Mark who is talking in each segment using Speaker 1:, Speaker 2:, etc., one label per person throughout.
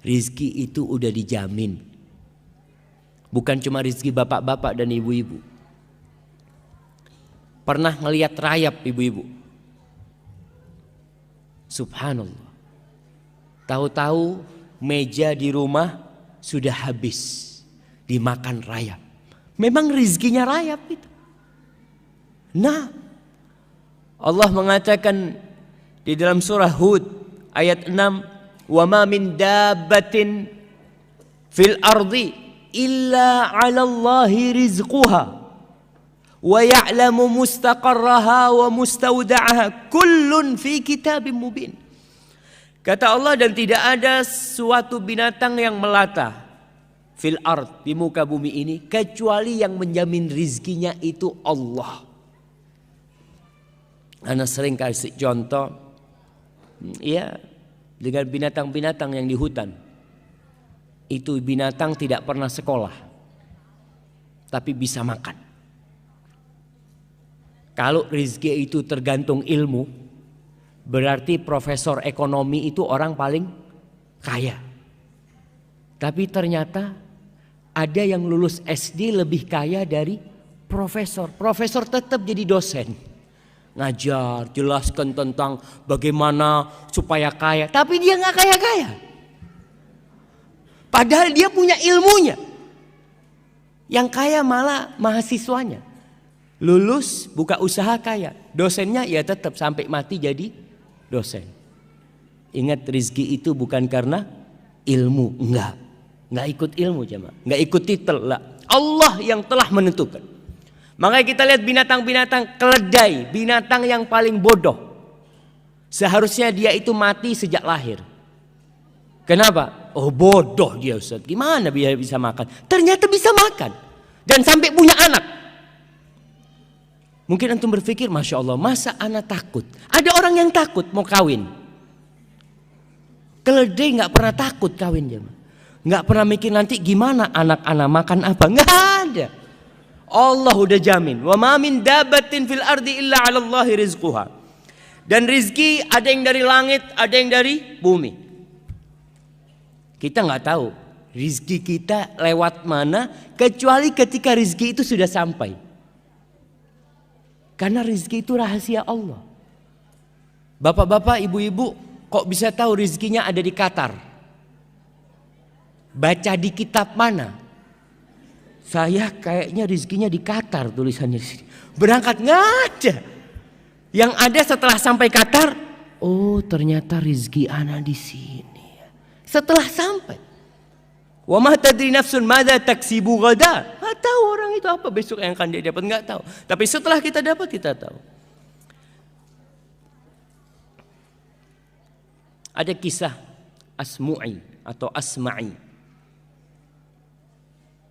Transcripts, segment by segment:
Speaker 1: Rizki itu udah dijamin. Bukan cuma rizki bapak-bapak dan ibu-ibu. Pernah ngelihat rayap ibu-ibu? Subhanallah. Tahu-tahu meja di rumah sudah habis dimakan rayap. Memang rizkinya rayap itu. Nah, Allah mengatakan di dalam surah Hud ayat 6, "Wa ma min dabbatin fil ardi illa 'ala Allahi rizquha wa ya'lamu mustaqarraha wa mustawda'aha kullun fi kitabim mubin." Kata Allah, dan tidak ada suatu binatang yang melata fil ard, di muka bumi ini, kecuali yang menjamin rizkinya itu Allah. Ana sering kasih contoh, ya, dengan binatang-binatang yang di hutan. Itu binatang tidak pernah sekolah, tapi bisa makan. Kalau rizki itu tergantung ilmu, berarti profesor ekonomi itu orang paling kaya. Tapi ternyata ada yang lulus SD lebih kaya dari profesor. Profesor tetap jadi dosen, ngajar, jelaskan tentang bagaimana supaya kaya. Tapi dia nggak kaya-kaya. Padahal dia punya ilmunya. Yang kaya malah mahasiswanya. Lulus buka usaha kaya. Dosennya ya tetap sampai mati jadi dosen. Ingat, rizki itu bukan karena ilmu. Enggak ikut ilmu jemaah. Enggak ikut titel lah. Allah yang telah menentukan. Makanya kita lihat binatang-binatang keledai, binatang yang paling bodoh. Seharusnya dia itu mati sejak lahir. Kenapa? Oh, bodoh dia, Ustaz. Gimana dia bisa makan? Ternyata bisa makan. Dan sampai punya anak. Mungkin antum berpikir, Masya Allah, masa anak takut? Ada orang yang takut mau kawin. Keledai gak pernah takut kawin. Gak pernah mikir nanti gimana anak-anak makan apa. Gak ada. Allah udah jamin. Wa ma min dabbatin fil ardi illa 'ala Allahi rizquha. Dan rizki ada yang dari langit, ada yang dari bumi. Kita gak tahu rizki kita lewat mana, kecuali ketika rizki itu sudah sampai. Karena rizki itu rahasia Allah. Bapak-bapak, ibu-ibu, kok bisa tahu rizkinya ada di Qatar? Baca di kitab mana? Saya kayaknya rizkinya di Qatar, tulisannya di sini. Berangkat nggak ada. Yang ada setelah sampai Qatar, oh ternyata rizki ana di sini. Setelah sampai, wa ma tadri nafsun madza taksibu ghada. Enggak tahu orang itu apa besok yang akan dia dapat, enggak tahu. Tapi setelah kita dapat, kita tahu. Ada kisah Asmu'i atau Asma'i.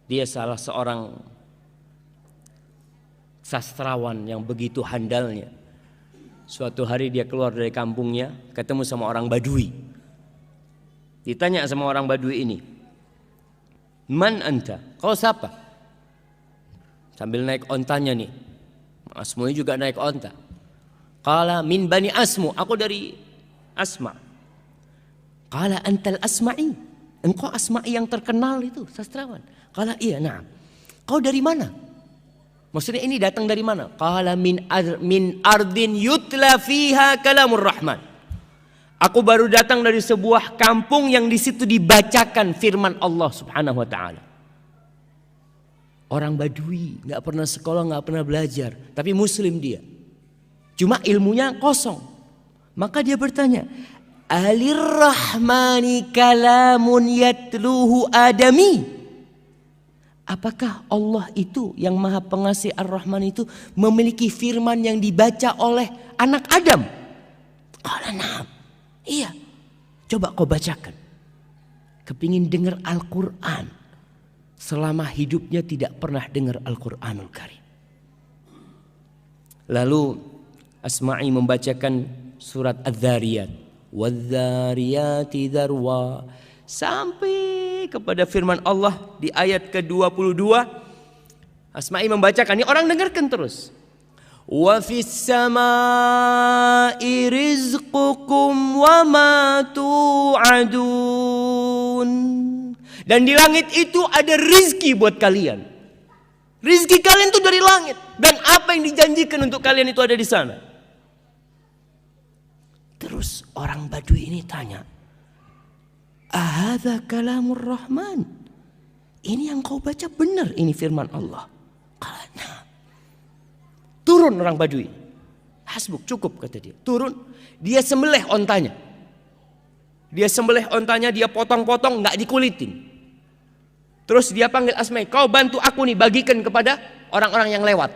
Speaker 1: Dia salah seorang sastrawan yang begitu handalnya. Suatu hari dia keluar dari kampungnya, ketemu sama orang Badui. Ditanya sama orang Badui ini, "Man anta?" Kau siapa? Sambil naik ontanya nih. Asmu'i juga naik onta. Qala min bani Asmu, aku dari Asma. Qala antal Asma'i, engkau Asma'i yang terkenal itu, sastrawan. Qala iya, na'am. Kau dari mana? Maksudnya ini datang dari mana? Qala min ardin yutla fiha kalamur rahman. Aku baru datang dari sebuah kampung yang di situ dibacakan firman Allah Subhanahu wa taala. Orang Badui, nggak pernah sekolah, nggak pernah belajar, tapi muslim dia. Cuma ilmunya kosong. Maka dia bertanya, "Alir rahmani kalamun yatluhu adami?" Apakah Allah itu yang Maha Pengasih Ar-Rahman itu memiliki firman yang dibaca oleh anak Adam? Qala na'am. Iya. Coba kau bacakan. Kepingin dengar Al-Quran. Selama hidupnya tidak pernah dengar Al-Quranul Karim. Lalu Asma'i membacakan surat Adz-Dzariyat. Wadz-Dzariyati dzarwa. Sampai kepada firman Allah di ayat ke-22. Asma'i membacakan. Ini orang dengarkan terus. Wa fis samaa'i rizqukum wa ma tu'adun. Dan di langit itu ada rizki buat kalian. Rizki kalian itu dari langit. Dan apa yang dijanjikan untuk kalian itu ada di sana. Terus orang Badui ini tanya, ahadza kalamur rahman? Ini yang kau baca benar, ini firman Allah. Nah. Turun orang Badui. Hasbuk, cukup kata dia. Turun, dia sembelih ontanya. Dia potong-potong, nggak dikulitin. Terus dia panggil Asma'i, kau bantu aku nih, bagikan kepada orang-orang yang lewat.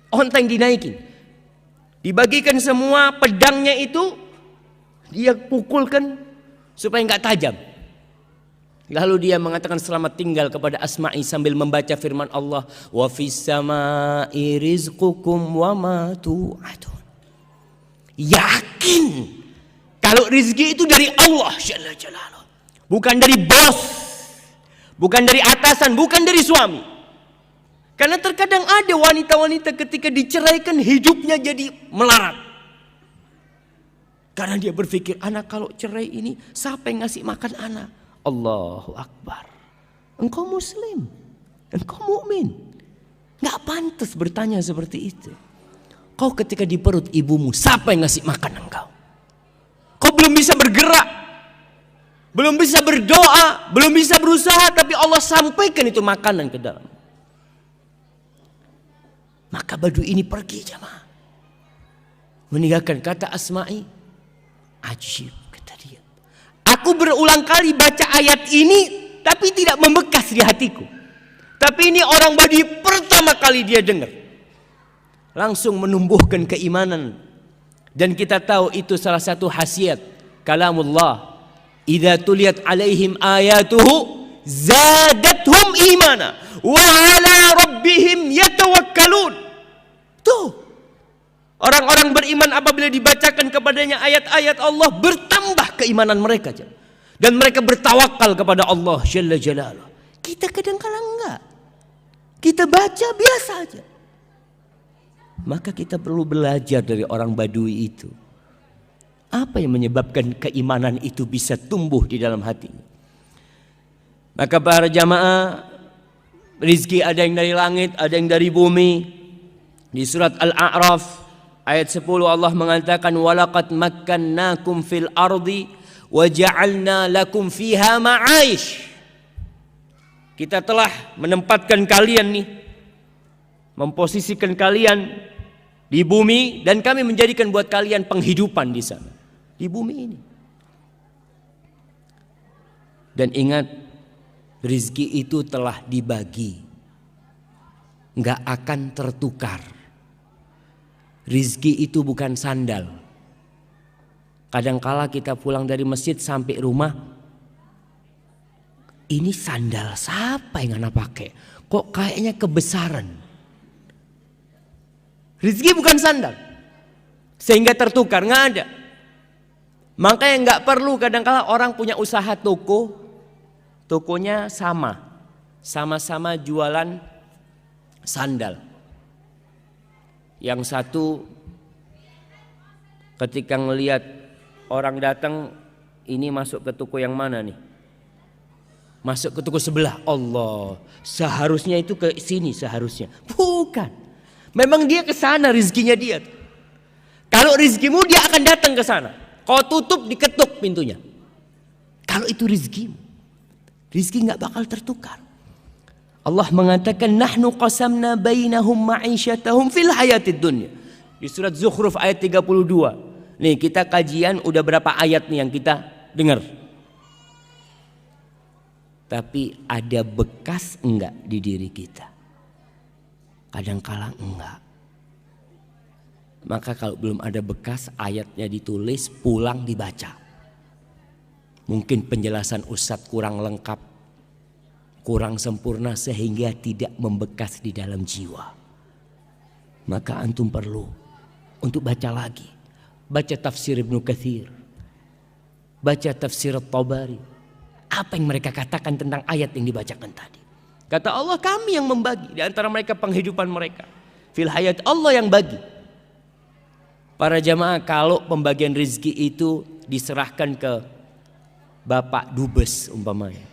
Speaker 1: Onta yang dinaikin. Dibagikan semua, pedangnya itu dia pukulkan supaya nggak tajam. Lalu dia mengatakan selamat tinggal kepada Asma'i sambil membaca firman Allah, wa fis sama'i rizqukum wa ma tu'adun. Yakin kalau rizki itu dari Allah Jalla Jalaluhu, bukan dari bos, bukan dari atasan, bukan dari suami. Karena terkadang ada wanita-wanita ketika diceraikan hidupnya jadi melarat. Karena dia berpikir, anak kalau cerai ini siapa yang ngasih makan anak? Allahu Akbar. Engkau muslim, engkau mukmin, nggak pantas bertanya seperti itu. Kau ketika di perut ibumu, siapa yang ngasih makan engkau? Kau belum bisa bergerak, belum bisa berdoa, belum bisa berusaha, tapi Allah sampaikan itu makanan ke dalam. Maka Badui ini pergi jamaah, meninggalkan kata Asma'i. Ajib kata dia, aku berulang kali baca ayat ini tapi tidak membekas di hatiku. Tapi ini orang Badui pertama kali dia dengar, langsung menumbuhkan keimanan. Dan kita tahu itu salah satu khasiat kalamullah. Idza tuliyat alaihim ayatuhu zadathum imana wa ala rabbihim yatawakkalun. Tuh, orang-orang beriman apabila dibacakan kepadanya ayat-ayat Allah, bertambah keimanan mereka. Dan mereka bertawakal kepada Allah Jalla Jalaluhu. Kita kadang-kadang enggak. Kita baca biasa aja. Maka kita perlu belajar dari orang Badui itu. Apa yang menyebabkan keimanan itu bisa tumbuh di dalam hatinya? Maka para jamaah, rizki ada yang dari langit, ada yang dari bumi. Di surat Al-A'raf ayat 10 Allah mengatakan, walaqad makkannakum fil ardi wa ja'alna lakum fiha ma'aish. Kita telah menempatkan kalian nih, memposisikan kalian di bumi, dan kami menjadikan buat kalian penghidupan di sana, di bumi ini. Dan ingat, rizki itu telah dibagi, nggak akan tertukar. Rizki itu bukan sandal. Kadangkala kita pulang dari masjid sampai rumah, ini sandal siapa yang anak pakai? Kok kayaknya kebesaran? Rizki bukan sandal sehingga tertukar, nggak ada. Makanya nggak perlu kadangkala orang punya usaha toko, tokonya sama-sama jualan sandal. Yang satu ketika ngelihat orang datang, ini masuk ke toko yang mana nih? Masuk ke toko sebelah. Allah, seharusnya itu ke sini seharusnya. Bukan. Memang dia ke sana rizkinya dia. Kalau rizkimu dia akan datang ke sana. Kau tutup, diketuk pintunya. Kalau itu rizkimu, rizki nggak bakal tertukar. Allah mengatakan, nahnu qasamna bainahum ma'isyatahum fil hayatid dunya. Di surat Zukhruf ayat 32. Nih kita kajian udah berapa ayat nih yang kita dengar. Tapi ada bekas enggak di diri kita? Kadang-kala enggak. Maka kalau belum ada bekas, ayatnya ditulis, pulang dibaca. Mungkin penjelasan Ustadz kurang lengkap, kurang sempurna sehingga tidak membekas di dalam jiwa. Maka antum perlu untuk baca lagi. Baca tafsir Ibnu Katsir, baca tafsir At-Tabari. Apa yang mereka katakan tentang ayat yang dibacakan tadi? Kata Allah, kami yang membagi di antara mereka penghidupan mereka. Fil hayat, Allah yang bagi. Para jamaah, kalau pembagian rezeki itu diserahkan ke Bapak Dubes umpamanya,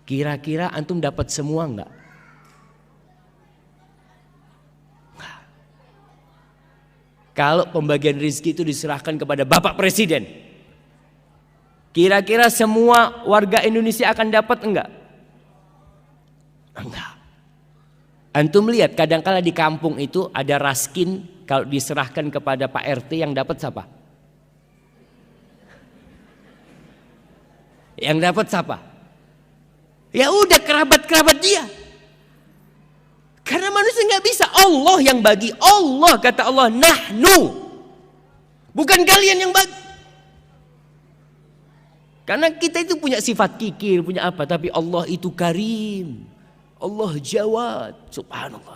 Speaker 1: Kira-kira antum dapat semua enggak? Kalau pembagian rezeki itu diserahkan kepada Bapak Presiden, kira-kira semua warga Indonesia akan dapat enggak? Enggak. Antum lihat kadang-kala di kampung itu ada raskin, kalau diserahkan kepada Pak RT yang dapat siapa? Yang dapat siapa? Ya udah kerabat-kerabat dia. Karena manusia nggak bisa, Allah yang bagi. Allah, kata Allah, nahnu, bukan kalian yang bagi. Karena kita itu punya sifat kikir, punya apa, tapi Allah itu karim, Allah jawad, subhanallah.